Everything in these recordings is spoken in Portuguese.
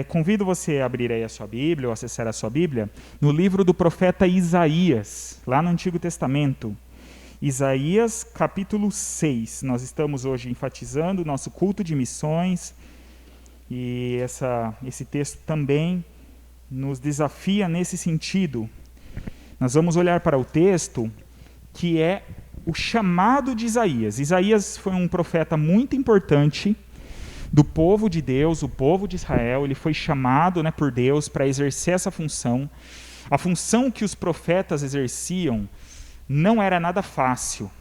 Convido você a abrir aí a sua Bíblia, ou acessar a sua Bíblia, no livro do profeta Isaías, lá no Antigo Testamento. Isaías, capítulo 6. Nós estamos hoje enfatizando o nosso culto de missões, e esse texto também nos desafia nesse sentido. Nós vamos olhar para o texto que é o chamado de Isaías. Isaías foi um profeta muito importante do povo de Deus, o povo de Israel. Ele foi chamado, por Deus para exercer essa função. A função que os profetas exerciam não era nada fácil.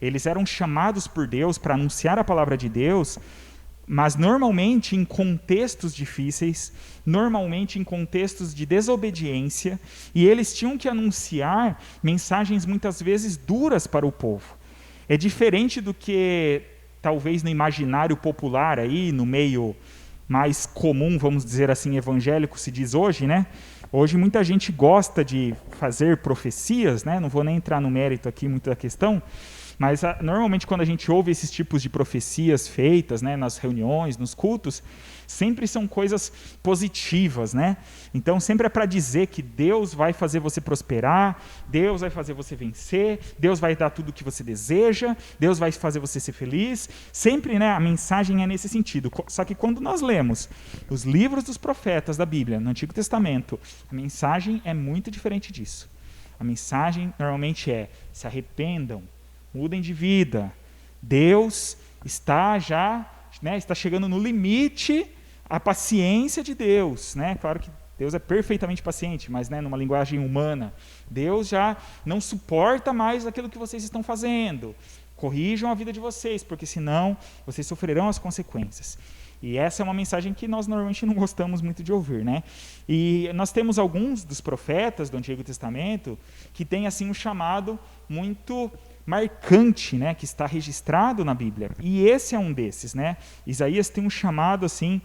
Eles eram chamados por Deus para anunciar a palavra de Deus, mas normalmente em contextos difíceis, normalmente em contextos de desobediência, e eles tinham que anunciar mensagens muitas vezes duras para o povo. É diferente do que talvez no imaginário popular, aí, no meio mais comum, vamos dizer assim, evangélico, se diz hoje, Hoje muita gente gosta de fazer profecias, Não vou nem entrar no mérito aqui muito da questão, mas normalmente quando a gente ouve esses tipos de profecias feitas, nas reuniões, nos cultos, sempre são coisas positivas, Então sempre é para dizer que Deus vai fazer você prosperar, Deus vai fazer você vencer, Deus vai dar tudo o que você deseja, Deus vai fazer você ser feliz. Sempre, a mensagem é nesse sentido. Só que quando nós lemos os livros dos profetas da Bíblia, no Antigo Testamento, a mensagem é muito diferente disso. A mensagem normalmente é: se arrependam, mudem de vida. Deus está está chegando no limite a paciência de Deus, Claro que Deus é perfeitamente paciente, mas numa linguagem humana. Deus já não suporta mais aquilo que vocês estão fazendo. Corrijam a vida de vocês, porque senão vocês sofrerão as consequências. E essa é uma mensagem que nós normalmente não gostamos muito de ouvir, E nós temos alguns dos profetas do Antigo Testamento que têm assim um chamado muito marcante, que está registrado na Bíblia. E esse é um desses, Isaías tem um chamado assim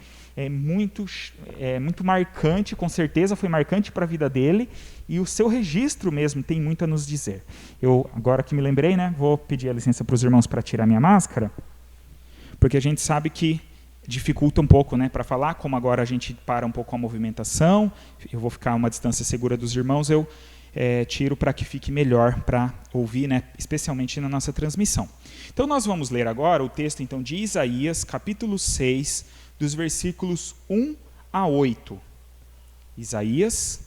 muito marcante, com certeza foi marcante para a vida dele, e o seu registro mesmo tem muito a nos dizer. Eu, agora que me lembrei, vou pedir a licença para os irmãos para tirar minha máscara, porque a gente sabe que dificulta um pouco, para falar. Como agora a gente para um pouco a movimentação, eu vou ficar a uma distância segura dos irmãos, eu tiro para que fique melhor para ouvir, especialmente na nossa transmissão. Então nós vamos ler agora o texto então, de Isaías, capítulo 6, dos versículos 1 a 8. Isaías,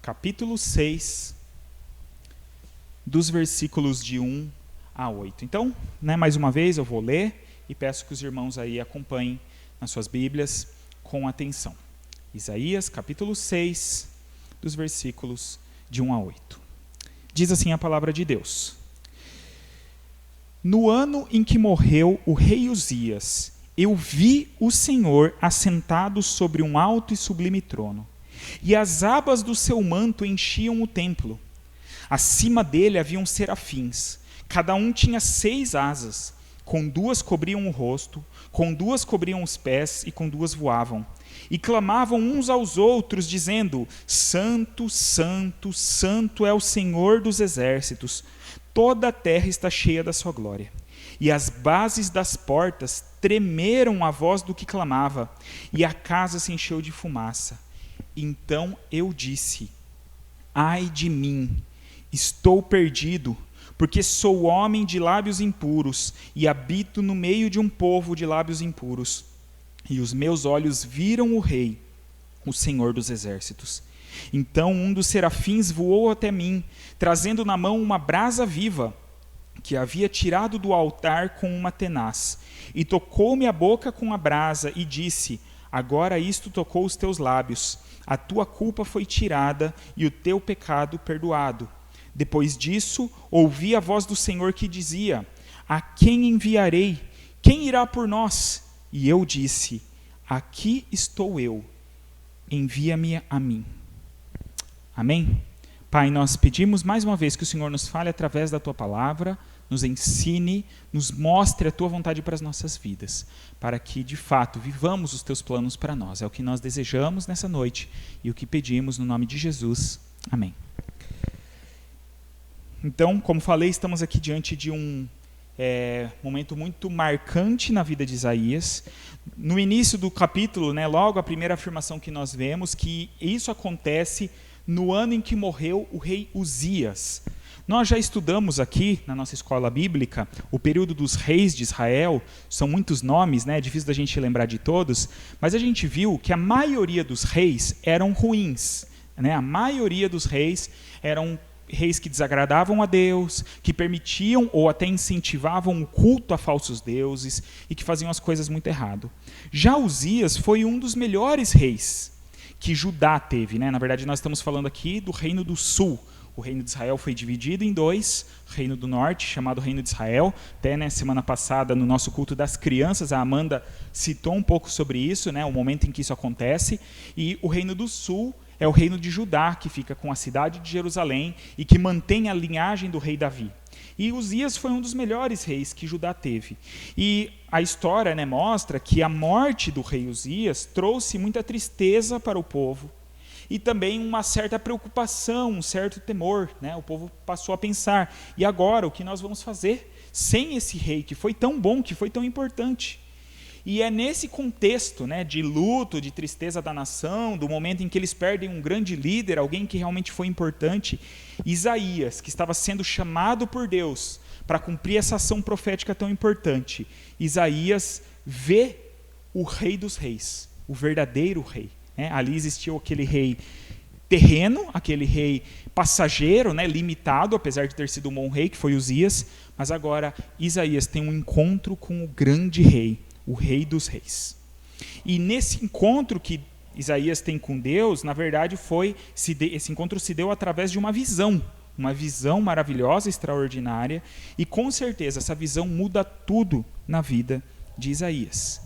capítulo 6, dos versículos de 1 a 8. Então, mais uma vez eu vou ler e peço que os irmãos aí acompanhem nas suas Bíblias com atenção. Isaías, capítulo 6, dos versículos de 1 a 8. Diz assim a palavra de Deus: No ano em que morreu o rei Uzias, eu vi o Senhor assentado sobre um alto e sublime trono, e as abas do seu manto enchiam o templo. Acima dele haviam serafins, cada um tinha 6 asas, com 2 cobriam o rosto, com 2 cobriam os pés e com 2 voavam. E clamavam uns aos outros, dizendo: Santo, Santo, Santo é o Senhor dos exércitos, toda a terra está cheia da sua glória. E as bases das portas tremeram à voz do que clamava, e a casa se encheu de fumaça. Então eu disse: Ai de mim, estou perdido, porque sou homem de lábios impuros, e habito no meio de um povo de lábios impuros. E os meus olhos viram o Rei, o Senhor dos exércitos. Então um dos serafins voou até mim, trazendo na mão uma brasa viva, que havia tirado do altar com uma tenaz, e tocou-me a boca com a brasa, e disse: Agora isto tocou os teus lábios, a tua culpa foi tirada, e o teu pecado perdoado. Depois disso, ouvi a voz do Senhor que dizia: A quem enviarei? Quem irá por nós? E eu disse: Aqui estou eu, envia-me a mim. Amém? Pai, nós pedimos mais uma vez que o Senhor nos fale através da Tua palavra, nos ensine, nos mostre a Tua vontade para as nossas vidas, para que, de fato, vivamos os Teus planos para nós. É o que nós desejamos nessa noite e o que pedimos no nome de Jesus. Amém. Então, como falei, estamos aqui diante de um momento muito marcante na vida de Isaías. No início do capítulo, né, logo a primeira afirmação que nós vemos, que isso acontece no ano em que morreu o rei Uzias. Nós já estudamos aqui, na nossa escola bíblica, o período dos reis de Israel. São muitos nomes, né? É difícil da gente lembrar de todos, mas a gente viu que a maioria dos reis eram ruins, né? A maioria dos reis eram reis que desagradavam a Deus, que permitiam ou até incentivavam o culto a falsos deuses e que faziam as coisas muito errado. Já Uzias foi um dos melhores reis que Judá teve, né? Na verdade, nós estamos falando aqui do Reino do Sul. O reino de Israel foi dividido em dois, o reino do norte, chamado Reino de Israel. Até, né, semana passada, no nosso culto das crianças, a Amanda citou um pouco sobre isso, né, o momento em que isso acontece. E o reino do sul é o reino de Judá, que fica com a cidade de Jerusalém e que mantém a linhagem do rei Davi. E Uzias foi um dos melhores reis que Judá teve. E a história, né, mostra que a morte do rei Uzias trouxe muita tristeza para o povo, e também uma certa preocupação, um certo temor, né? O povo passou a pensar, e agora o que nós vamos fazer sem esse rei que foi tão bom, que foi tão importante? E é nesse contexto, né, de luto, de tristeza da nação, do momento em que eles perdem um grande líder, alguém que realmente foi importante, Isaías, que estava sendo chamado por Deus para cumprir essa ação profética tão importante, Isaías vê o rei dos reis, o verdadeiro rei. Ali existiu aquele rei terreno, aquele rei passageiro, né, limitado, apesar de ter sido um bom rei, que foi Uzias, mas agora Isaías tem um encontro com o grande rei, o rei dos reis. E nesse encontro que Isaías tem com Deus, na verdade esse encontro se deu através de uma visão maravilhosa, extraordinária, e com certeza essa visão muda tudo na vida de Isaías.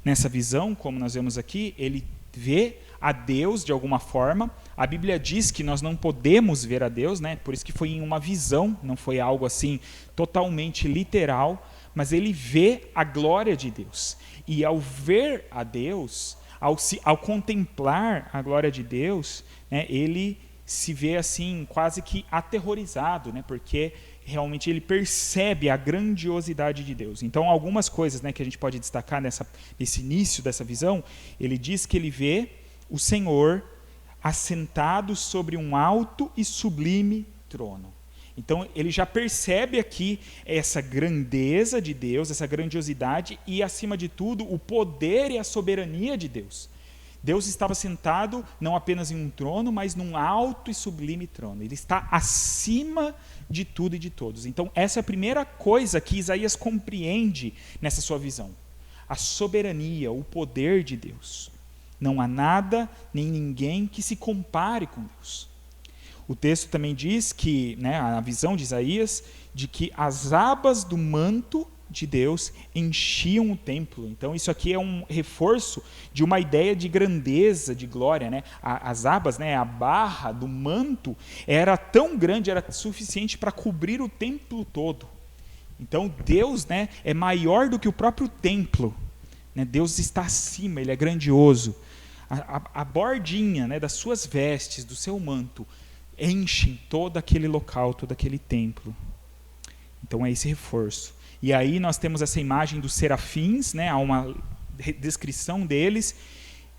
Nessa visão, como nós vemos aqui, ele vê a Deus de alguma forma. A Bíblia diz que nós não podemos ver a Deus, né? Por isso que foi em uma visão, não foi algo assim totalmente literal, mas ele vê a glória de Deus. E ao ver a Deus, ao contemplar a glória de Deus, né, ele se vê assim quase que aterrorizado, né? Porque realmente ele percebe a grandiosidade de Deus. Então, algumas coisas, né, que a gente pode destacar nesse início dessa visão, ele diz que ele vê o Senhor assentado sobre um alto e sublime trono. Então, ele já percebe aqui essa grandeza de Deus, essa grandiosidade e, acima de tudo, o poder e a soberania de Deus. Deus estava sentado não apenas em um trono, mas num alto e sublime trono. Ele está acima de tudo e de todos. Então, essa é a primeira coisa que Isaías compreende nessa sua visão. A soberania, o poder de Deus. Não há nada nem ninguém que se compare com Deus. O texto também diz que, né, a visão de Isaías, de que as abas do manto de Deus enchiam o templo. Então isso aqui é um reforço de uma ideia de grandeza, de glória, né? As abas, né, a barra do manto era tão grande, era suficiente para cobrir o templo todo. Então Deus, né, é maior do que o próprio templo, né? Deus está acima, ele é grandioso. A bordinha, né, das suas vestes, do seu manto, enche todo aquele local, todo aquele templo. Então é esse reforço. E aí nós temos essa imagem dos serafins, né? Há uma descrição deles,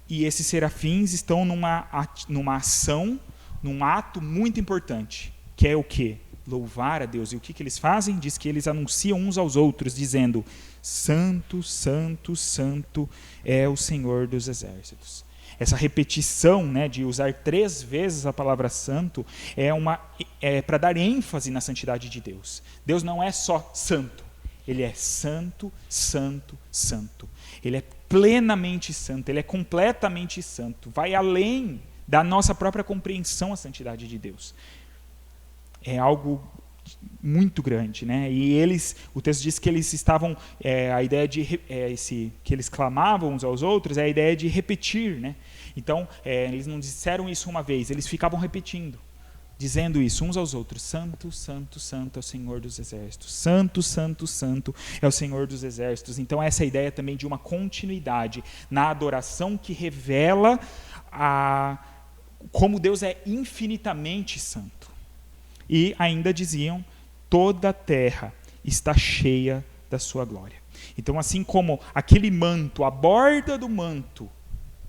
e esses serafins estão numa ação, num ato muito importante, que é o quê? Louvar a Deus. E o que eles fazem? Diz que eles anunciam uns aos outros, dizendo: Santo, Santo, Santo é o Senhor dos Exércitos. Essa repetição, né, de usar 3 vezes a palavra santo é para dar ênfase na santidade de Deus. Deus não é só santo, ele é santo, santo, santo. Ele é plenamente santo, ele é completamente santo. Vai além da nossa própria compreensão a santidade de Deus. É algo muito grande, né? E o texto diz que eles estavam, a ideia de que eles clamavam uns aos outros, é a ideia de repetir, né? Então, eles não disseram isso uma vez, eles ficavam repetindo, dizendo isso uns aos outros: Santo, Santo, Santo é o Senhor dos Exércitos. Santo, Santo, Santo é o Senhor dos Exércitos. Então, essa é a ideia também de uma continuidade na adoração que revela como Deus é infinitamente santo. E ainda diziam: toda a terra está cheia da sua glória. Então, assim como aquele manto, a borda do manto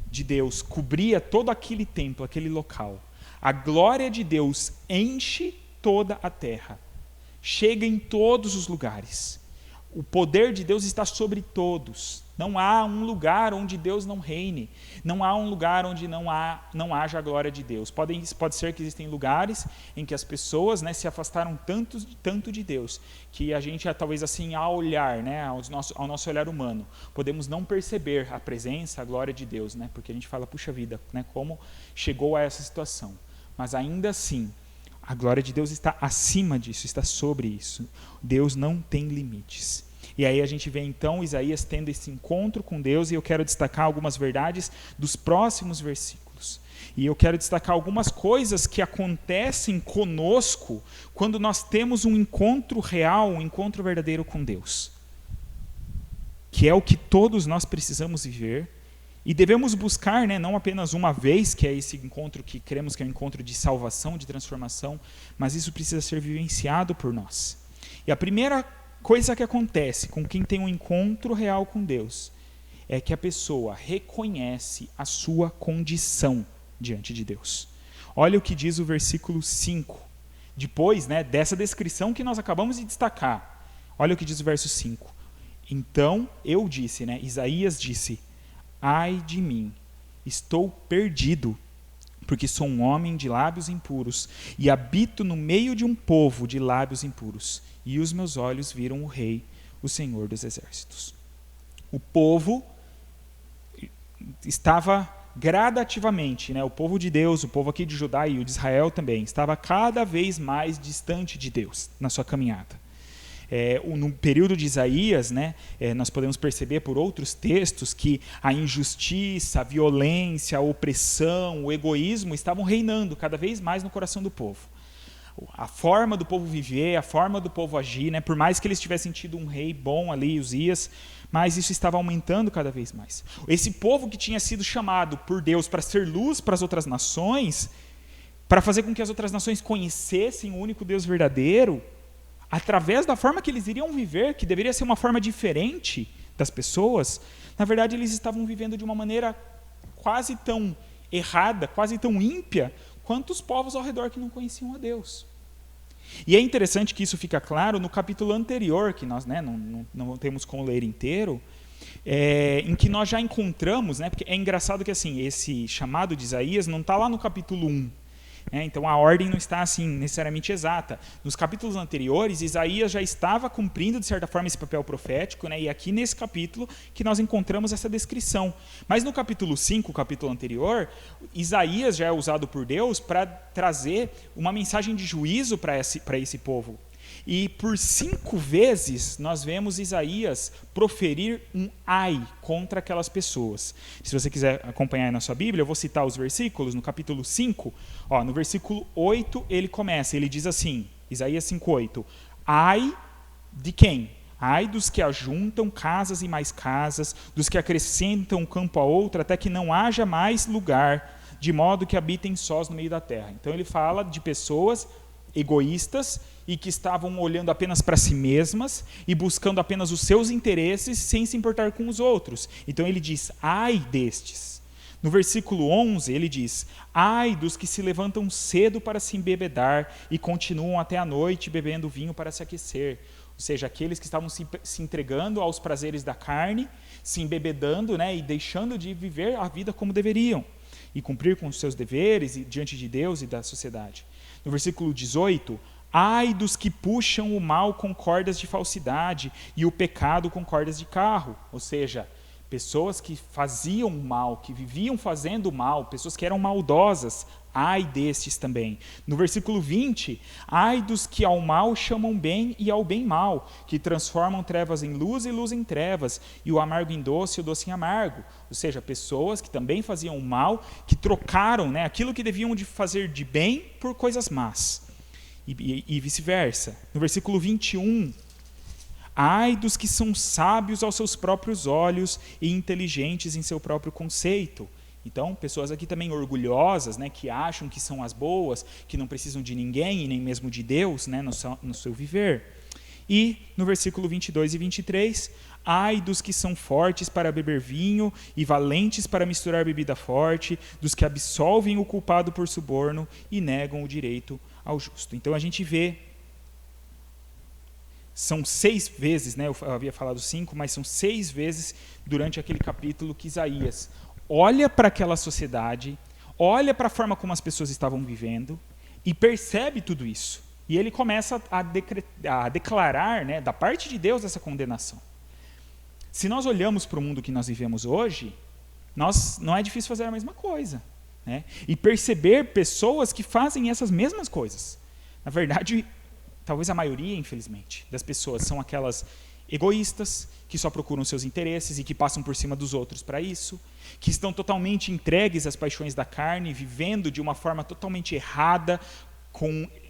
de Deus cobria todo aquele templo, aquele local, a glória de Deus enche toda a terra, chega em todos os lugares. O poder de Deus está sobre todos. Não há um lugar onde Deus não reine. Não há um lugar onde não haja a glória de Deus. Pode ser que existem lugares em que as pessoas, né, se afastaram tanto de Deus, que a gente, talvez assim, ao olhar, né, ao nosso olhar humano, podemos não perceber a presença, a glória de Deus, né, porque a gente fala, puxa vida, né, como chegou a essa situação. Mas ainda assim, a glória de Deus está acima disso, está sobre isso. Deus não tem limites. E aí a gente vê então Isaías tendo esse encontro com Deus, e eu quero destacar algumas verdades dos próximos versículos. E eu quero destacar algumas coisas que acontecem conosco quando nós temos um encontro real, um encontro verdadeiro com Deus. Que é o que todos nós precisamos viver. E devemos buscar, né, não apenas uma vez, que é esse encontro que cremos que é um encontro de salvação, de transformação, mas isso precisa ser vivenciado por nós. E a primeira coisa que acontece com quem tem um encontro real com Deus é que a pessoa reconhece a sua condição diante de Deus. Olha o que diz o versículo 5. Depois, né, dessa descrição que nós acabamos de destacar, olha o que diz o verso 5. Então eu disse, né, Isaías disse: ai de mim, estou perdido, porque sou um homem de lábios impuros e habito no meio de um povo de lábios impuros, e os meus olhos viram o Rei, o Senhor dos Exércitos. O povo estava gradativamente, né, o povo de Deus, o povo aqui de Judá e o de Israel também, estava cada vez mais distante de Deus na sua caminhada. No período de Isaías, né, nós podemos perceber por outros textos que a injustiça, a violência, a opressão, o egoísmo estavam reinando cada vez mais no coração do povo. A forma do povo viver, a forma do povo agir, né, por mais que eles tivessem tido um rei bom ali, Uzias, mas isso estava aumentando cada vez mais. Esse povo que tinha sido chamado por Deus para ser luz para as outras nações, para fazer com que as outras nações conhecessem o único Deus verdadeiro, através da forma que eles iriam viver, que deveria ser uma forma diferente das pessoas, na verdade eles estavam vivendo de uma maneira quase tão errada, quase tão ímpia, quanto os povos ao redor que não conheciam a Deus. E é interessante que isso fica claro no capítulo anterior, que nós, né, não temos como ler inteiro, em que nós já encontramos, né, porque é engraçado que assim, esse chamado de Isaías não está lá no capítulo 1, então a ordem não está assim necessariamente exata. Nos capítulos anteriores, Isaías já estava cumprindo de certa forma esse papel profético, né, e aqui nesse capítulo que nós encontramos essa descrição. Mas no capítulo 5, o capítulo anterior, Isaías já é usado por Deus para trazer uma mensagem de juízo para esse povo. E por 5 vezes nós vemos Isaías proferir um ai contra aquelas pessoas. Se você quiser acompanhar aí na sua Bíblia, eu vou citar os versículos. No capítulo 5, no versículo 8, ele diz assim, Isaías 5:8, ai de quem? Ai dos que ajuntam casas e mais casas, dos que acrescentam um campo a outro, até que não haja mais lugar, de modo que habitem sós no meio da terra. Então ele fala de pessoas egoístas e que estavam olhando apenas para si mesmas e buscando apenas os seus interesses sem se importar com os outros. Então ele diz, ai destes. No versículo 11 ele diz, ai dos que se levantam cedo para se embebedar e continuam até a noite bebendo vinho para se aquecer. Ou seja, aqueles que estavam se entregando aos prazeres da carne, se embebedando, né, e deixando de viver a vida como deveriam e cumprir com os seus deveres diante de Deus e da sociedade. No versículo 18, ai dos que puxam o mal com cordas de falsidade e o pecado com cordas de carro. Ou seja, pessoas que faziam mal, que viviam fazendo mal, pessoas que eram maldosas, ai destes também. No versículo 20, ai dos que ao mal chamam bem e ao bem mal, que transformam trevas em luz e luz em trevas, e o amargo em doce e o doce em amargo. Ou seja, pessoas que também faziam mal, que trocaram, né, aquilo que deviam de fazer de bem por coisas más. E vice-versa. No versículo 21, ai dos que são sábios aos seus próprios olhos e inteligentes em seu próprio conceito. Então, pessoas aqui também orgulhosas, né, que acham que são as boas, que não precisam de ninguém e nem mesmo de Deus, né, no seu viver. E no versículo 22 e 23, ai dos que são fortes para beber vinho e valentes para misturar bebida forte, dos que absolvem o culpado por suborno e negam o direito ao justo. Então a gente vê, são 6 vezes, né, eu havia falado 5, mas são 6 vezes durante aquele capítulo que Isaías olha para aquela sociedade, olha para a forma como as pessoas estavam vivendo e percebe tudo isso. E ele começa a declarar, né, da parte de Deus, essa condenação. Se nós olhamos para o mundo que nós vivemos hoje, não é difícil fazer a mesma coisa, né? E perceber pessoas que fazem essas mesmas coisas. Na verdade, talvez a maioria, infelizmente, das pessoas são aquelas egoístas, que só procuram seus interesses e que passam por cima dos outros para isso, que estão totalmente entregues às paixões da carne, vivendo de uma forma totalmente errada,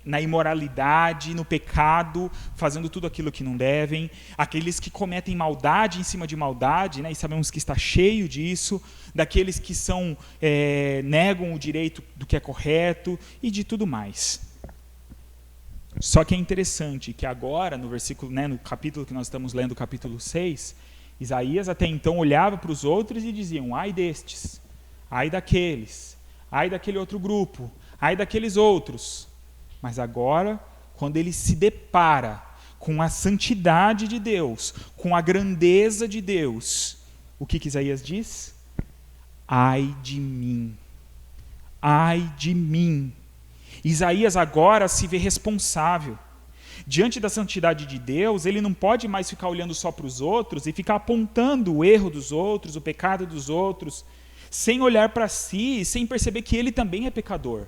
na imoralidade, no pecado, fazendo tudo aquilo que não devem, aqueles que cometem maldade em cima de maldade, né, e sabemos que está cheio disso, daqueles que negam o direito do que é correto e de tudo mais. Só que é interessante que agora, no versículo, né, no capítulo que nós estamos lendo, capítulo 6, Isaías até então olhava para os outros e diziam, ai destes, ai daquele outro grupo, ai daqueles outros. Mas agora, quando ele se depara com a santidade de Deus, com a grandeza de Deus, o que Isaías diz? Ai de mim, ai de mim. Isaías agora se vê responsável. Diante da santidade de Deus, ele não pode mais ficar olhando só para os outros e ficar apontando o erro dos outros, o pecado dos outros, sem olhar para si, sem perceber que ele também é pecador.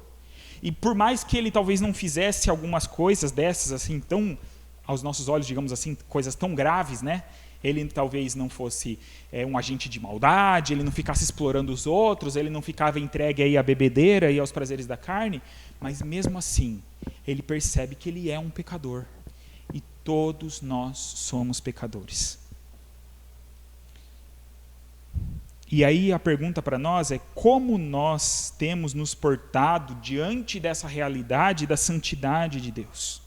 E por mais que ele talvez não fizesse algumas coisas dessas, assim, tão, aos nossos olhos, digamos assim, coisas tão graves, né? Ele talvez não fosse um agente de maldade, ele não ficasse explorando os outros, ele não ficava entregue aí à bebedeira e aos prazeres da carne, mas mesmo assim, ele percebe que ele é um pecador. E todos nós somos pecadores. E aí a pergunta para nós é como nós temos nos portado diante dessa realidade da santidade de Deus.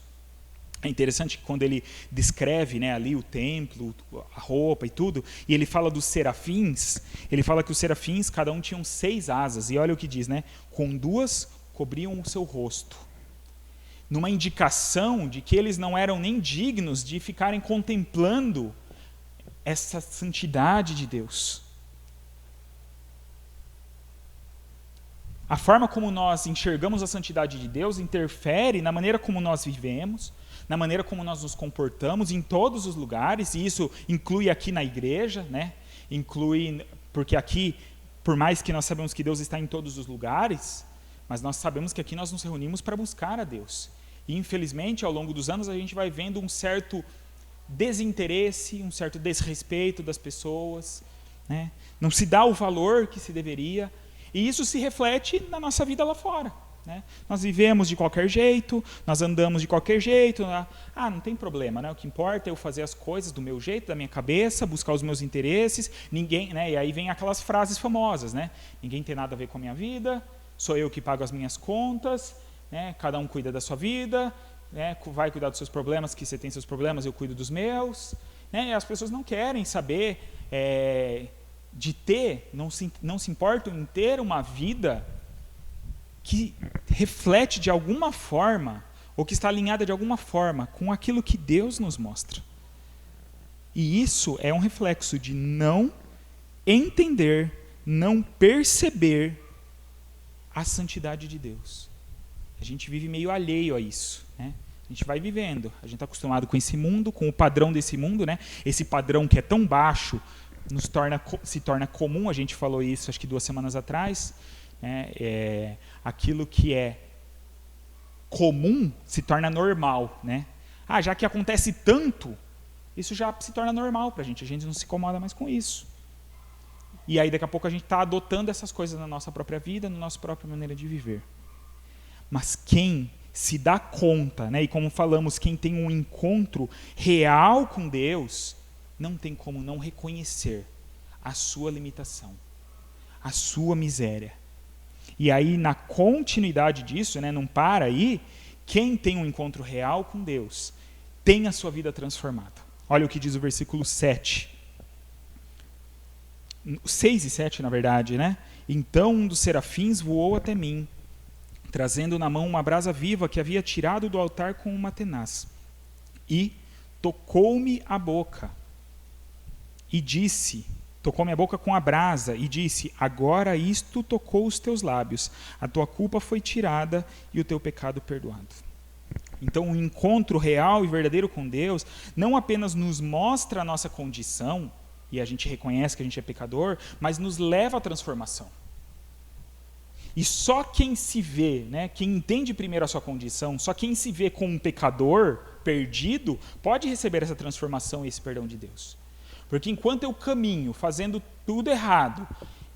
É interessante que quando ele descreve, né, ali o templo, a roupa e tudo, e ele fala dos serafins, ele fala que os serafins, cada um tinham 6 asas, e olha o que diz, né? Com 2 cobriam o seu rosto. Numa indicação de que eles não eram nem dignos de ficarem contemplando essa santidade de Deus. A forma como nós enxergamos a santidade de Deus interfere na maneira como nós vivemos, na maneira como nós nos comportamos em todos os lugares, e isso inclui aqui na igreja, né? Inclui, porque aqui, por mais que nós sabemos que Deus está em todos os lugares, mas nós sabemos que aqui nós nos reunimos para buscar a Deus. E infelizmente, ao longo dos anos, a gente vai vendo um certo desinteresse, um certo desrespeito das pessoas, né? Não se dá o valor que se deveria. E isso se reflete na nossa vida lá fora, né? Nós vivemos de qualquer jeito, nós andamos de qualquer jeito. Não tem problema, né? O que importa é eu fazer as coisas do meu jeito, da minha cabeça, buscar os meus interesses. Ninguém, né? E aí vem aquelas frases famosas, né? Ninguém tem nada a ver com a minha vida, sou eu que pago as minhas contas, né? Cada um cuida da sua vida, né? Vai cuidar dos seus problemas, que você tem seus problemas, eu cuido dos meus, né? E as pessoas não querem saber de ter, não se importam em ter uma vida que reflete de alguma forma, ou que está alinhada de alguma forma com aquilo que Deus nos mostra. E isso é um reflexo de não entender, não perceber a santidade de Deus. A gente vive meio alheio a isso, né? A gente vai vivendo, a gente está acostumado com esse mundo, com o padrão desse mundo, né? Esse padrão que é tão baixo, se torna comum, a gente falou isso acho que 2 semanas atrás, né? Aquilo que é comum se torna normal, né? Já que acontece tanto, isso já se torna normal para a gente não se incomoda mais com isso. E aí daqui a pouco a gente está adotando essas coisas na nossa própria vida, na nossa própria maneira de viver. Mas quem se dá conta, né? E como falamos, quem tem um encontro real com Deus, não tem como não reconhecer a sua limitação, a sua miséria. E aí, na continuidade disso, né, não para aí, quem tem um encontro real com Deus tem a sua vida transformada. Olha o que diz o versículo 7. 6 e 7, na verdade, né? Então um dos serafins voou até mim, trazendo na mão uma brasa viva que havia tirado do altar com uma tenaz. E tocou-me a boca com a brasa e disse: agora isto tocou os teus lábios, a tua culpa foi tirada e o teu pecado perdoado. Então o encontro real e verdadeiro com Deus não apenas nos mostra a nossa condição, e a gente reconhece que a gente é pecador, mas nos leva à transformação. E só quem se vê, né, quem entende primeiro a sua condição, só quem se vê como um pecador perdido, pode receber essa transformação e esse perdão de Deus. Porque enquanto eu caminho fazendo tudo errado,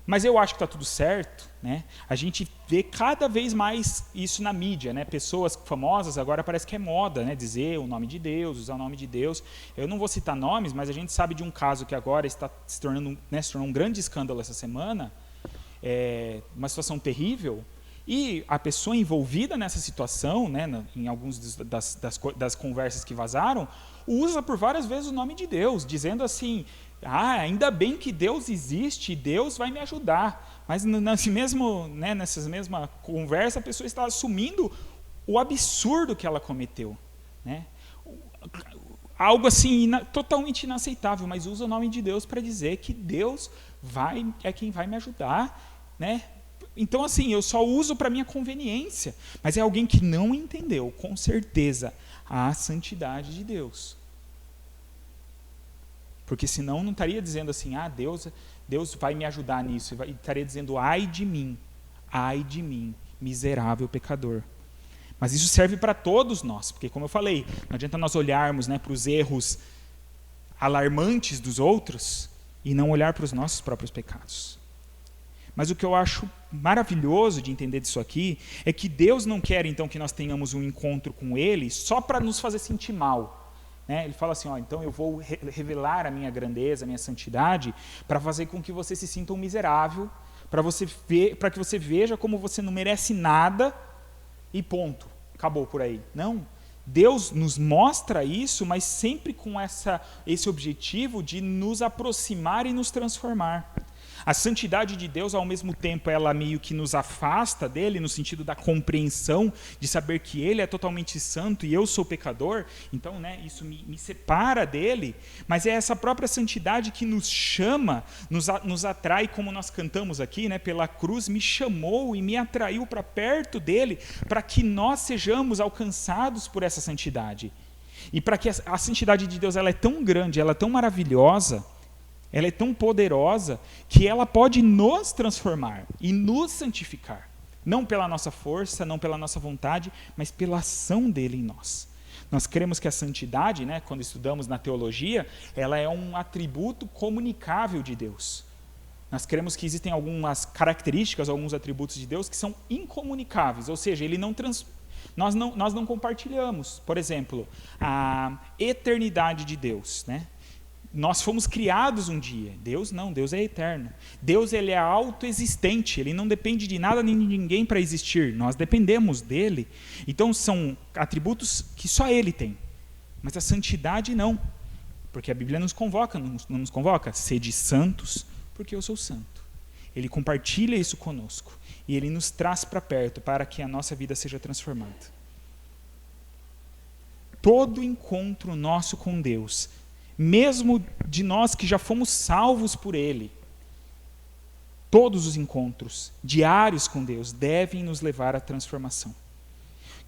mas eu acho que está tudo certo, né, a gente vê cada vez mais isso na mídia, né, pessoas famosas agora parece que é moda, né, dizer o nome de Deus, usar o nome de Deus. Eu não vou citar nomes, mas a gente sabe de um caso que agora está se tornou um grande escândalo essa semana, uma situação terrível, e a pessoa envolvida nessa situação, né, em algumas das conversas que vazaram, usa por várias vezes o nome de Deus, dizendo assim: ainda bem que Deus existe, Deus vai me ajudar. Mas nessa mesma conversa, a pessoa está assumindo o absurdo que ela cometeu, né? Algo assim totalmente inaceitável, mas usa o nome de Deus para dizer que Deus é quem vai me ajudar, né? Então, assim, eu só uso para minha conveniência, mas é alguém que não entendeu, com certeza, a santidade de Deus. Porque senão não estaria dizendo assim: Deus vai me ajudar nisso, e estaria dizendo: ai de mim, miserável pecador. Mas isso serve para todos nós, porque, como eu falei, não adianta nós olharmos, né, para os erros alarmantes dos outros e não olhar para os nossos próprios pecados. Mas o que eu acho maravilhoso de entender disso aqui é que Deus não quer, então, que nós tenhamos um encontro com Ele só para nos fazer sentir mal, né? Ele fala assim: então eu vou revelar a minha grandeza, a minha santidade, para fazer com que você se sinta um miserável, para que você veja como você não merece nada e ponto, acabou por aí. Não, Deus nos mostra isso, mas sempre com esse objetivo de nos aproximar e nos transformar. A santidade de Deus, ao mesmo tempo, ela meio que nos afasta dele, no sentido da compreensão, de saber que ele é totalmente santo e eu sou pecador, então, né, isso me separa dele, mas é essa própria santidade que nos chama, nos atrai, como nós cantamos aqui, né, pela cruz me chamou e me atraiu para perto dele, para que nós sejamos alcançados por essa santidade. E para que a santidade de Deus ela é tão grande, ela é tão maravilhosa, ela é tão poderosa que ela pode nos transformar e nos santificar. Não pela nossa força, não pela nossa vontade, mas pela ação dele em nós. Nós cremos que a santidade, né, quando estudamos na teologia, ela é um atributo comunicável de Deus. Nós cremos que existem algumas características, alguns atributos de Deus que são incomunicáveis, ou seja, nós não compartilhamos. Por exemplo, a eternidade de Deus, né? Nós fomos criados um dia. Deus não, Deus é eterno. Deus ele é autoexistente, ele não depende de nada nem de ninguém para existir. Nós dependemos dele. Então são atributos que só ele tem. Mas a santidade não. Porque a Bíblia nos convoca, não nos convoca? Sede santos, porque eu sou santo. Ele compartilha isso conosco. E ele nos traz para perto para que a nossa vida seja transformada. Todo encontro nosso com Deus, mesmo de nós que já fomos salvos por Ele, todos os encontros diários com Deus devem nos levar à transformação.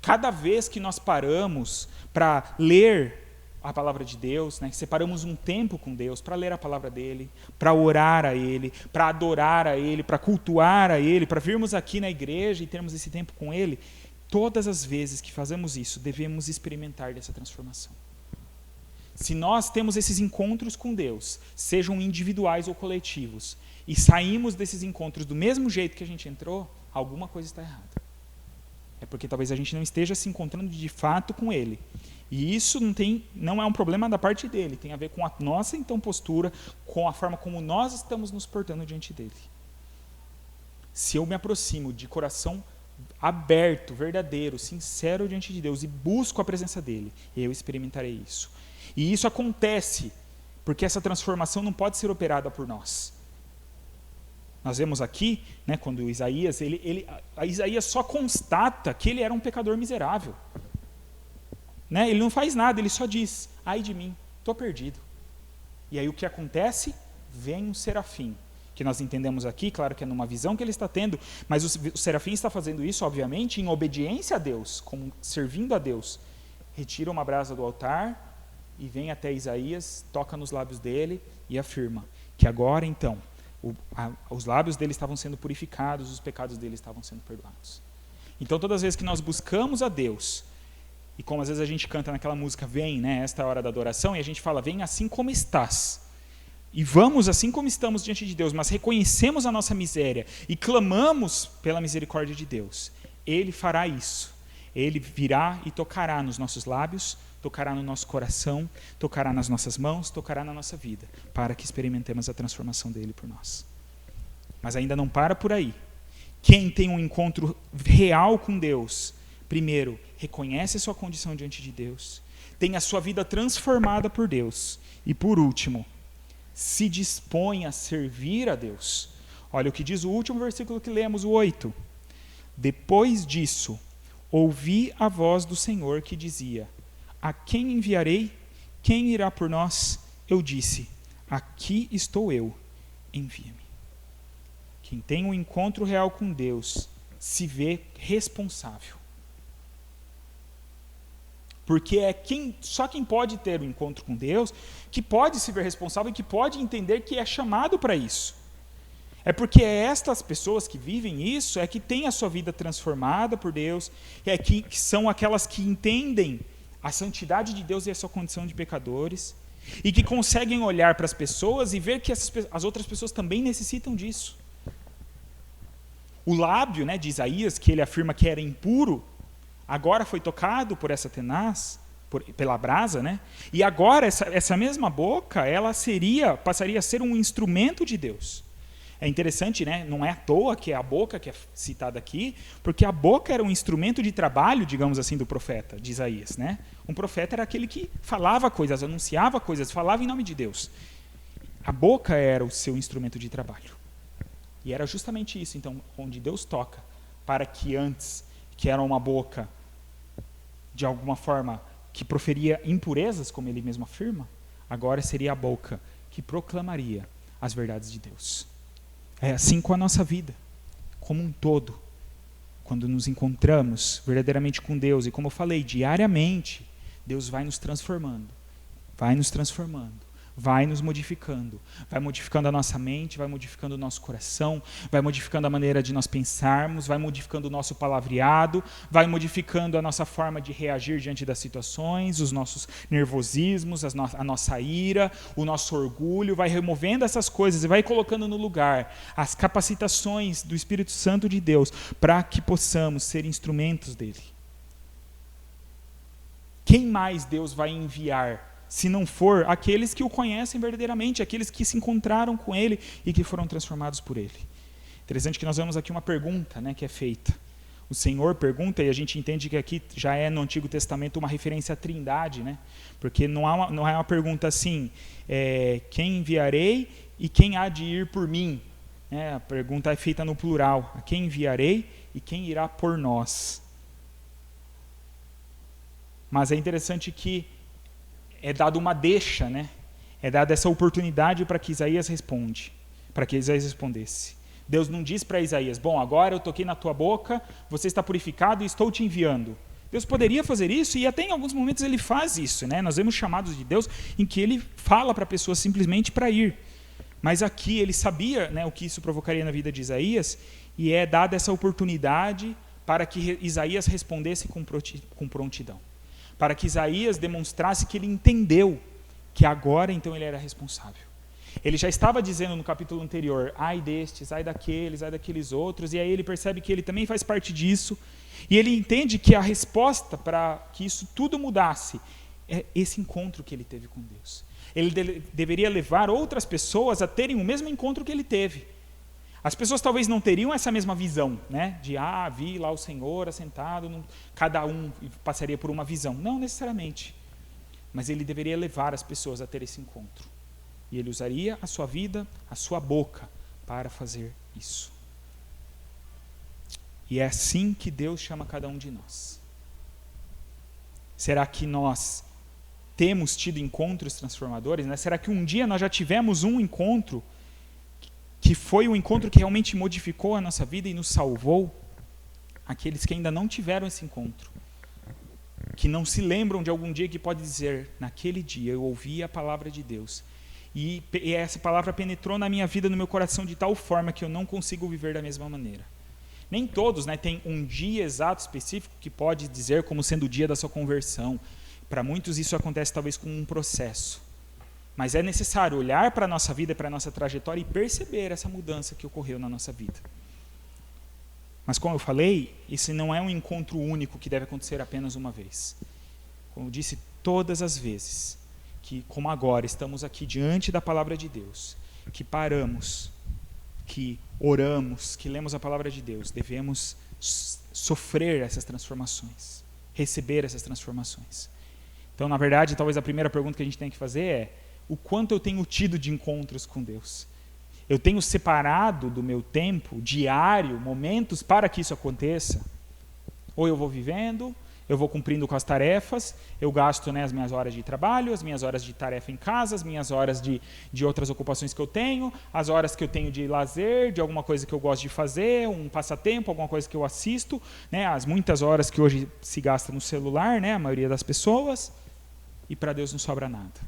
Cada vez que nós paramos para ler a palavra de Deus, né, separamos um tempo com Deus para ler a palavra dEle, para orar a Ele, para adorar a Ele, para cultuar a Ele, para virmos aqui na igreja e termos esse tempo com Ele, todas as vezes que fazemos isso, devemos experimentar dessa transformação. Se nós temos esses encontros com Deus, sejam individuais ou coletivos, e saímos desses encontros do mesmo jeito que a gente entrou, alguma coisa está errada. É porque talvez a gente não esteja se encontrando de fato com Ele. E isso não é um problema da parte dele, tem a ver com a nossa então postura, com a forma como nós estamos nos portando diante dele. Se eu me aproximo de coração aberto, verdadeiro, sincero diante de Deus e busco a presença dele, eu experimentarei isso. E isso acontece porque essa transformação não pode ser operada por nós. Nós vemos aqui, né, quando Isaías, Isaías só constata que ele era um pecador miserável. Né? Ele não faz nada, ele só diz, ai de mim, estou perdido. E aí o que acontece? Vem um serafim, que nós entendemos aqui, claro que é numa visão que ele está tendo, mas o serafim está fazendo isso, obviamente, em obediência a Deus, como servindo a Deus. Retira uma brasa do altar e vem até Isaías, toca nos lábios dele e afirma que agora então, os lábios dele estavam sendo purificados, os pecados dele estavam sendo perdoados. Então todas as vezes que nós buscamos a Deus, e como às vezes a gente canta naquela música, vem, né, esta é a hora da adoração, e a gente fala, vem assim como estás. E vamos assim como estamos diante de Deus, mas reconhecemos a nossa miséria e clamamos pela misericórdia de Deus. Ele fará isso. Ele virá e tocará nos nossos lábios, tocará no nosso coração, tocará nas nossas mãos, tocará na nossa vida, para que experimentemos a transformação dele por nós. Mas ainda não para por aí. Quem tem um encontro real com Deus, primeiro, reconhece a sua condição diante de Deus, tem a sua vida transformada por Deus, e por último, se dispõe a servir a Deus. Olha o que diz o último versículo que lemos, o 8. Depois disso, ouvi a voz do Senhor que dizia, a quem enviarei? Quem irá por nós? Eu disse, aqui estou eu, envia-me. Quem tem um encontro real com Deus, se vê responsável. Porque é só quem pode ter um encontro com Deus, que pode se ver responsável e que pode entender que é chamado para isso. É porque estas pessoas que vivem isso, é que têm a sua vida transformada por Deus, que são aquelas que entendem a santidade de Deus e a sua condição de pecadores, e que conseguem olhar para as pessoas e ver que as outras pessoas também necessitam disso. O lábio, né, de Isaías, que ele afirma que era impuro, agora foi tocado por essa tenaz, pela brasa, né? E agora essa mesma boca, ela passaria a ser um instrumento de Deus. É interessante, né? Não é à toa que é a boca que é citada aqui, porque a boca era um instrumento de trabalho, digamos assim, do profeta, de Isaías, né? Um profeta era aquele que falava coisas, anunciava coisas, falava em nome de Deus. A boca era o seu instrumento de trabalho. E era justamente isso, então, onde Deus toca, para que antes, que era uma boca, de alguma forma, que proferia impurezas, como ele mesmo afirma, agora seria a boca que proclamaria as verdades de Deus. É assim com a nossa vida, como um todo. Quando nos encontramos verdadeiramente com Deus, e como eu falei, diariamente, Deus vai nos transformando, vai nos modificando, vai modificando a nossa mente, vai modificando o nosso coração, vai modificando a maneira de nós pensarmos, vai modificando o nosso palavreado, vai modificando a nossa forma de reagir diante das situações, os nossos nervosismos, a nossa ira, o nosso orgulho, vai removendo essas coisas e vai colocando no lugar as capacitações do Espírito Santo de Deus para que possamos ser instrumentos dele. Quem mais Deus vai enviar se não for aqueles que o conhecem verdadeiramente, aqueles que se encontraram com ele e que foram transformados por ele? Interessante que nós vemos aqui uma pergunta, né, que é feita. O Senhor pergunta, e a gente entende que aqui já é no Antigo Testamento uma referência à Trindade, né? Porque não é uma pergunta assim, quem enviarei e quem há de ir por mim? A pergunta é feita no plural, a quem enviarei e quem irá por nós? Mas é interessante que é dado uma deixa, né? É dada essa oportunidade para que Isaías respondesse. Deus não diz para Isaías, bom, agora eu toquei na tua boca, você está purificado e estou te enviando. Deus poderia fazer isso, e até em alguns momentos ele faz isso, né? Nós vemos chamados de Deus em que ele fala para a pessoa simplesmente para ir. Mas aqui ele sabia, né, o que isso provocaria na vida de Isaías, e é dada essa oportunidade para que Isaías respondesse com prontidão. Para que Isaías demonstrasse que ele entendeu que agora então ele era responsável. Ele já estava dizendo no capítulo anterior, ai destes, ai daqueles outros, e aí ele percebe que ele também faz parte disso, e ele entende que a resposta para que isso tudo mudasse é esse encontro que ele teve com Deus. Ele deveria levar outras pessoas a terem o mesmo encontro que ele teve, As pessoas talvez não teriam essa mesma visão, né? De, vi lá o Senhor assentado, cada um passaria por uma visão. Não necessariamente. Mas ele deveria levar as pessoas a ter esse encontro. E ele usaria a sua vida, a sua boca, para fazer isso. E é assim que Deus chama cada um de nós. Será que nós temos tido encontros transformadores, né? Será que um dia nós já tivemos um encontro que foi o encontro que realmente modificou a nossa vida e nos salvou? Aqueles que ainda não tiveram esse encontro, que não se lembram de algum dia, que pode dizer, naquele dia eu ouvi a palavra de Deus, e essa palavra penetrou na minha vida, no meu coração, de tal forma que eu não consigo viver da mesma maneira. Nem todos, né, tem um dia exato, específico, que pode dizer como sendo o dia da sua conversão. Para muitos isso acontece talvez com um processo. Mas é necessário olhar para a nossa vida, para a nossa trajetória e perceber essa mudança que ocorreu na nossa vida. Mas como eu falei, esse não é um encontro único que deve acontecer apenas uma vez. Como eu disse, todas as vezes que, como agora, estamos aqui diante da palavra de Deus, que paramos, que oramos, que lemos a palavra de Deus, devemos sofrer essas transformações, receber essas transformações. Então, na verdade, talvez a primeira pergunta que a gente tem que fazer é: o quanto eu tenho tido de encontros com Deus? Eu tenho separado do meu tempo diário momentos para que isso aconteça? Ou eu vou vivendo, eu vou cumprindo com as tarefas, eu gasto, né, as minhas horas de trabalho, as minhas horas de tarefa em casa, as minhas horas de outras ocupações que eu tenho, as horas que eu tenho de lazer, de alguma coisa que eu gosto de fazer, um passatempo, alguma coisa que eu assisto, né, as muitas horas que hoje se gasta no celular, né, a maioria das pessoas, e para Deus não sobra nada.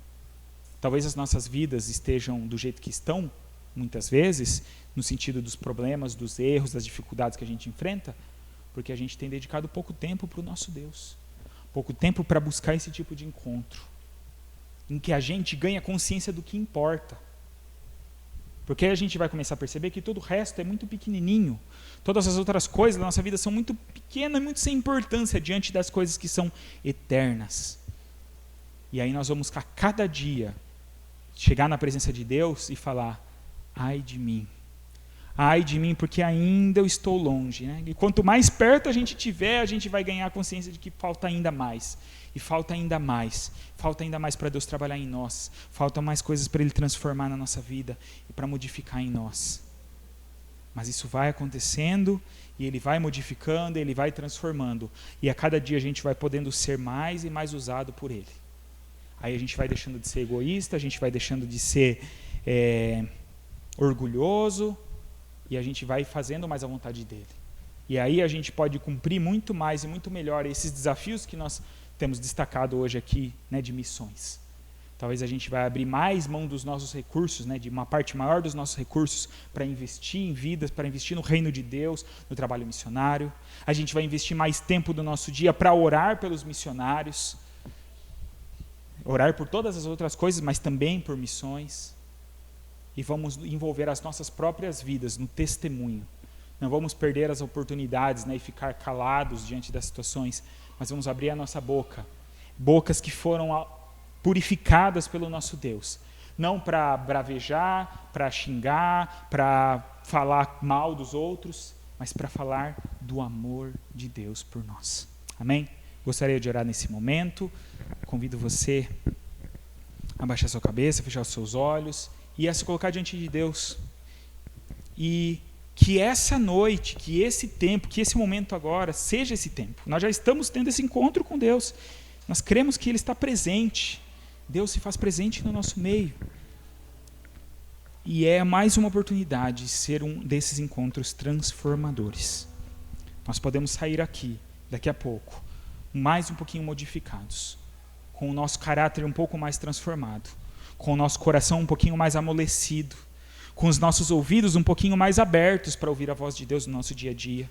Talvez as nossas vidas estejam do jeito que estão, muitas vezes, no sentido dos problemas, dos erros, das dificuldades que a gente enfrenta, porque a gente tem dedicado pouco tempo para o nosso Deus, pouco tempo para buscar esse tipo de encontro, em que a gente ganha consciência do que importa. Porque aí a gente vai começar a perceber que todo o resto é muito pequenininho, todas as outras coisas da nossa vida são muito pequenas e muito sem importância diante das coisas que são eternas. E aí nós vamos a cada dia chegar na presença de Deus e falar: ai de mim, porque ainda eu estou longe, né? E quanto mais perto a gente estiver, a gente vai ganhar a consciência de que falta ainda mais, e falta ainda mais para Deus trabalhar em nós, falta mais coisas para Ele transformar na nossa vida e para modificar em nós. Mas isso vai acontecendo, e Ele vai modificando, Ele vai transformando, e a cada dia a gente vai podendo ser mais e mais usado por Ele. Aí a gente vai deixando de ser egoísta, a gente vai deixando de ser orgulhoso, e a gente vai fazendo mais a vontade dele. E aí a gente pode cumprir muito mais e muito melhor esses desafios que nós temos destacado hoje aqui, né, de missões. Talvez a gente vai abrir mais mão dos nossos recursos, né, de uma parte maior dos nossos recursos, para investir em vidas, para investir no reino de Deus, no trabalho missionário. A gente vai investir mais tempo do nosso dia para orar pelos missionários, orar por todas as outras coisas, mas também por missões. E vamos envolver as nossas próprias vidas no testemunho. Não vamos perder as oportunidades, né, e ficar calados diante das situações, mas vamos abrir a nossa boca. Bocas que foram purificadas pelo nosso Deus. Não para bravejar, para xingar, para falar mal dos outros, mas para falar do amor de Deus por nós. Amém? Gostaria de orar nesse momento. Convido você a baixar sua cabeça, fechar os seus olhos e a se colocar diante de Deus. E que essa noite, que esse tempo, que esse momento agora seja esse tempo. Nós já estamos tendo esse encontro com Deus. Nós cremos que Ele está presente. Deus se faz presente no nosso meio. E é mais uma oportunidade de ser um desses encontros transformadores. Nós podemos sair aqui, daqui a pouco, mais um pouquinho modificados, com o nosso caráter um pouco mais transformado, com o nosso coração um pouquinho mais amolecido, com os nossos ouvidos um pouquinho mais abertos para ouvir a voz de Deus no nosso dia a dia,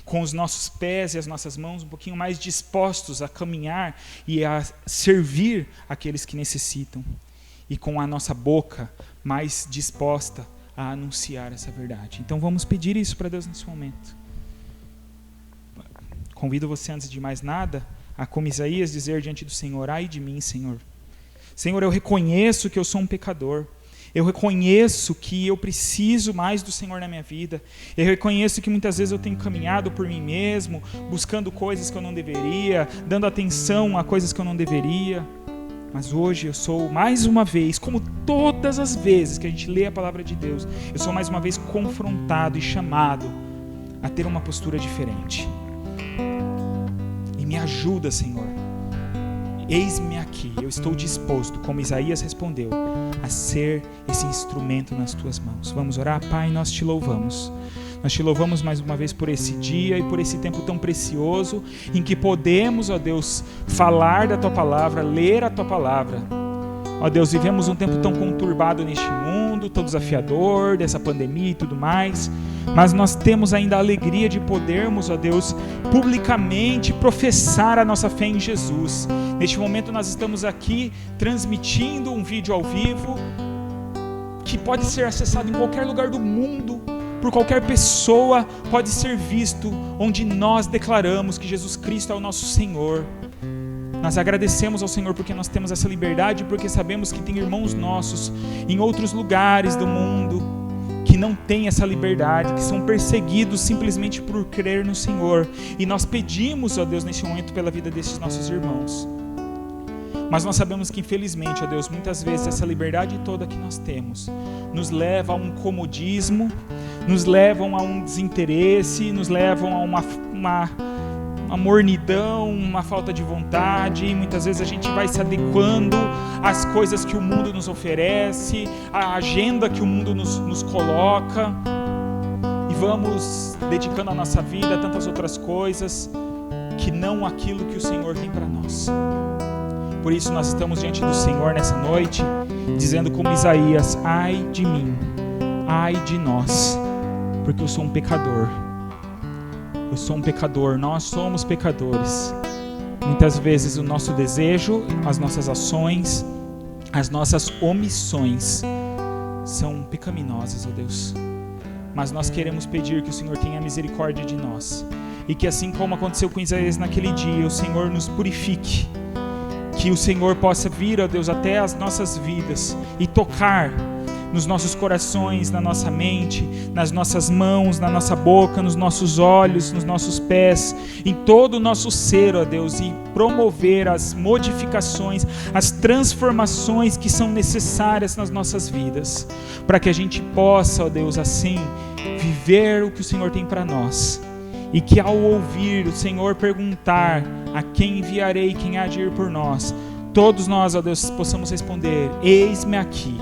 com os nossos pés e as nossas mãos um pouquinho mais dispostos a caminhar e a servir aqueles que necessitam, e com a nossa boca mais disposta a anunciar essa verdade. Então vamos pedir isso para Deus nesse momento. Convido você, antes de mais nada, a, como Isaías, dizer diante do Senhor: ai de mim, Senhor. Senhor, eu reconheço que eu sou um pecador. Eu reconheço que eu preciso mais do Senhor na minha vida. Eu reconheço que muitas vezes eu tenho caminhado por mim mesmo, buscando coisas que eu não deveria, dando atenção a coisas que eu não deveria. Mas hoje eu sou mais uma vez, como todas as vezes que a gente lê a palavra de Deus, eu sou mais uma vez confrontado e chamado a ter uma postura diferente. E me ajuda, Senhor. Eis-me aqui, eu estou disposto, como Isaías respondeu, a ser esse instrumento nas tuas mãos. Vamos orar? Pai, nós te louvamos. Nós te louvamos mais uma vez por esse dia e por esse tempo tão precioso em que podemos, ó Deus, falar da tua palavra, ler a tua palavra. Ó Deus, vivemos um tempo tão conturbado neste mundo, tão desafiador, dessa pandemia e tudo mais, mas nós temos ainda a alegria de podermos, ó Deus, publicamente professar a nossa fé em Jesus. Neste momento nós estamos aqui transmitindo um vídeo ao vivo que pode ser acessado em qualquer lugar do mundo, por qualquer pessoa, pode ser visto, onde nós declaramos que Jesus Cristo é o nosso Senhor. Nós agradecemos ao Senhor porque nós temos essa liberdade, porque sabemos que tem irmãos nossos em outros lugares do mundo que não têm essa liberdade, que são perseguidos simplesmente por crer no Senhor. E nós pedimos, ó Deus, nesse momento pela vida desses nossos irmãos. Mas nós sabemos que, infelizmente, ó Deus, muitas vezes essa liberdade toda que nós temos nos leva a um comodismo, nos levam a um desinteresse, nos levam a uma mornidão, uma falta de vontade. E muitas vezes a gente vai se adequando às coisas que o mundo nos oferece, à agenda que o mundo nos coloca, e vamos dedicando a nossa vida a tantas outras coisas que não aquilo que o Senhor tem para nós. Por isso nós estamos diante do Senhor nessa noite, dizendo como Isaías: ai de mim, ai de nós, porque eu sou um pecador. Eu sou um pecador, nós somos pecadores. Muitas vezes o nosso desejo, as nossas ações, as nossas omissões são pecaminosas, ó Deus. Mas nós queremos pedir que o Senhor tenha misericórdia de nós. E que assim como aconteceu com Isaías naquele dia, o Senhor nos purifique. Que o Senhor possa vir, ó Deus, até as nossas vidas e tocar nos nossos corações, na nossa mente, nas nossas mãos, na nossa boca, nos nossos olhos, nos nossos pés, em todo o nosso ser, ó Deus, e promover as modificações, as transformações que são necessárias nas nossas vidas, para que a gente possa, ó Deus, assim, viver o que o Senhor tem para nós. E que ao ouvir o Senhor perguntar: a quem enviarei, quem há de ir por nós, todos nós, ó Deus, possamos responder: eis-me aqui.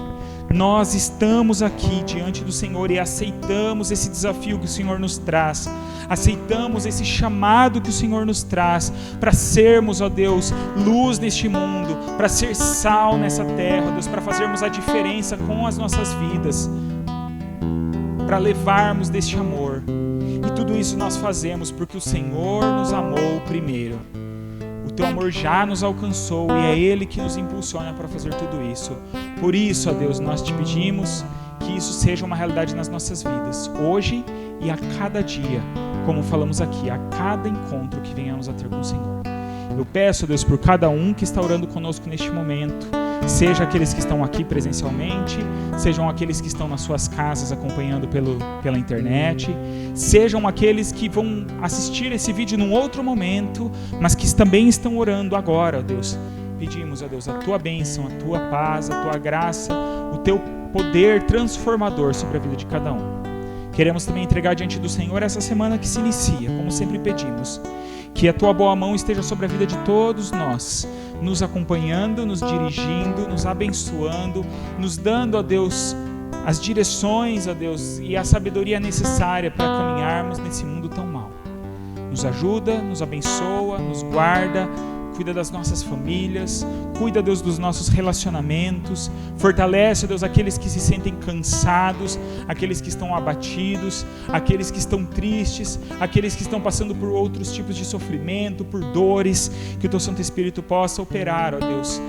Nós estamos aqui diante do Senhor e aceitamos esse desafio que o Senhor nos traz, aceitamos esse chamado que o Senhor nos traz para sermos, ó Deus, luz neste mundo, para ser sal nessa terra, ó Deus, para fazermos a diferença com as nossas vidas, para levarmos deste amor. E tudo isso nós fazemos porque o Senhor nos amou primeiro. O teu amor já nos alcançou e é Ele que nos impulsiona para fazer tudo isso. Por isso, ó Deus, nós te pedimos que isso seja uma realidade nas nossas vidas, hoje e a cada dia, como falamos aqui, a cada encontro que venhamos a ter com o Senhor. Eu peço, ó Deus, por cada um que está orando conosco neste momento, seja aqueles que estão aqui presencialmente, sejam aqueles que estão nas suas casas acompanhando pela internet, sejam aqueles que vão assistir esse vídeo num outro momento, mas que também estão orando agora, ó Deus. Pedimos, ó Deus, a tua bênção, a tua paz, a tua graça, o teu poder transformador sobre a vida de cada um. Queremos também entregar diante do Senhor essa semana que se inicia, como sempre pedimos, que a tua boa mão esteja sobre a vida de todos nós, nos acompanhando, nos dirigindo, nos abençoando, nos dando, ó Deus, as direções, ó Deus, e a sabedoria necessária para caminharmos nesse mundo tão mau. Nos ajuda, nos abençoa, nos guarda, cuida das nossas famílias, cuida, Deus, dos nossos relacionamentos, fortalece, Deus, aqueles que se sentem cansados, aqueles que estão abatidos, aqueles que estão tristes, aqueles que estão passando por outros tipos de sofrimento, por dores, que o teu Santo Espírito possa operar, ó Deus,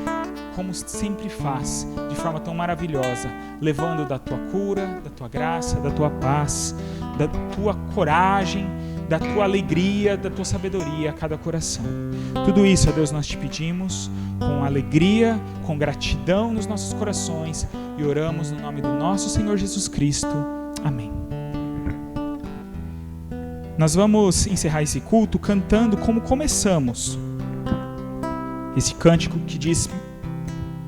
como sempre faz, de forma tão maravilhosa, levando da tua cura, da tua graça, da tua paz, da tua coragem, da tua alegria, da tua sabedoria a cada coração. Tudo isso, ó Deus, nós te pedimos com alegria, com gratidão nos nossos corações e oramos no nome do nosso Senhor Jesus Cristo. Amém. Nós vamos encerrar esse culto cantando como começamos. Esse cântico que diz: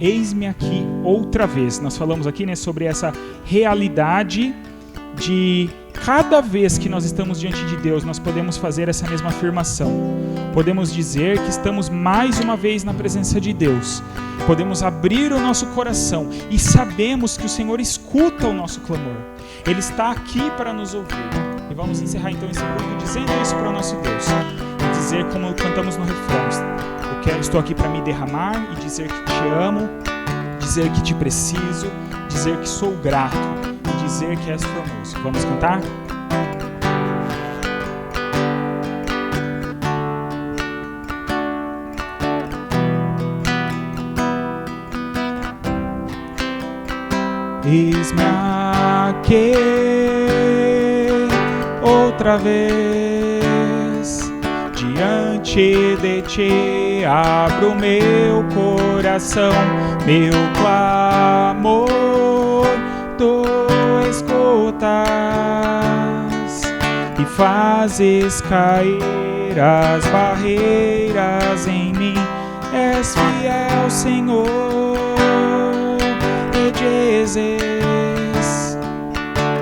eis-me aqui outra vez. Nós falamos aqui, né, sobre essa realidade de cada vez que nós estamos diante de Deus, nós podemos fazer essa mesma afirmação. Podemos dizer que estamos mais uma vez na presença de Deus. Podemos abrir o nosso coração e sabemos que o Senhor escuta o nosso clamor. Ele está aqui para nos ouvir. E vamos encerrar então esse culto dizendo isso para o nosso Deus. E dizer como cantamos no refrão: estou aqui para me derramar e dizer que te amo, dizer que te preciso, dizer que sou grato e dizer que és formoso. Vamos cantar? Eis-me aqui outra vez, diante de ti abro meu coração, meu clamor tu escutas e fazes cair as barreiras em mim. És fiel, Senhor, e dizes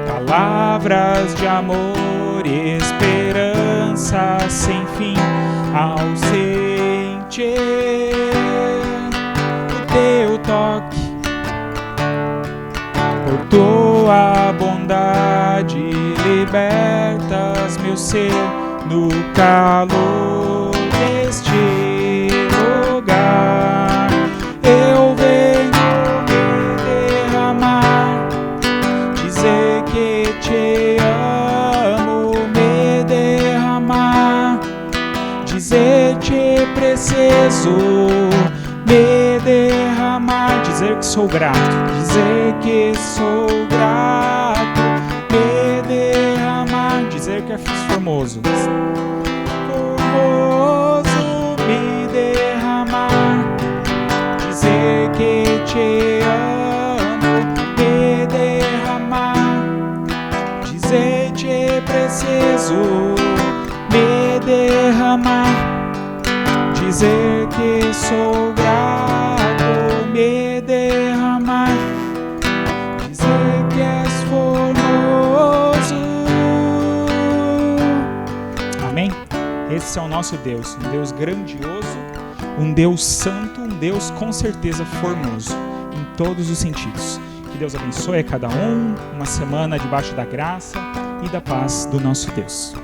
palavras de amor e esperança sem fim. Ao sentir o teu toque, por tua bondade libertas meu ser no calor deste lugar. Eu venho me derramar, dizer que te amo, me derramar, dizer te preciso, me derramar, dizer que sou grato, dizer que sou grato, me derramar, dizer que é formoso, formoso, me derramar, dizer que te amo, me derramar, dizer te preciso, me derramar, dizer que sou grato, me derramar, dizer que és formoso. Amém? Esse é o nosso Deus, um Deus grandioso, um Deus santo, um Deus com certeza formoso, em todos os sentidos. Que Deus abençoe a cada um, uma semana debaixo da graça e da paz do nosso Deus.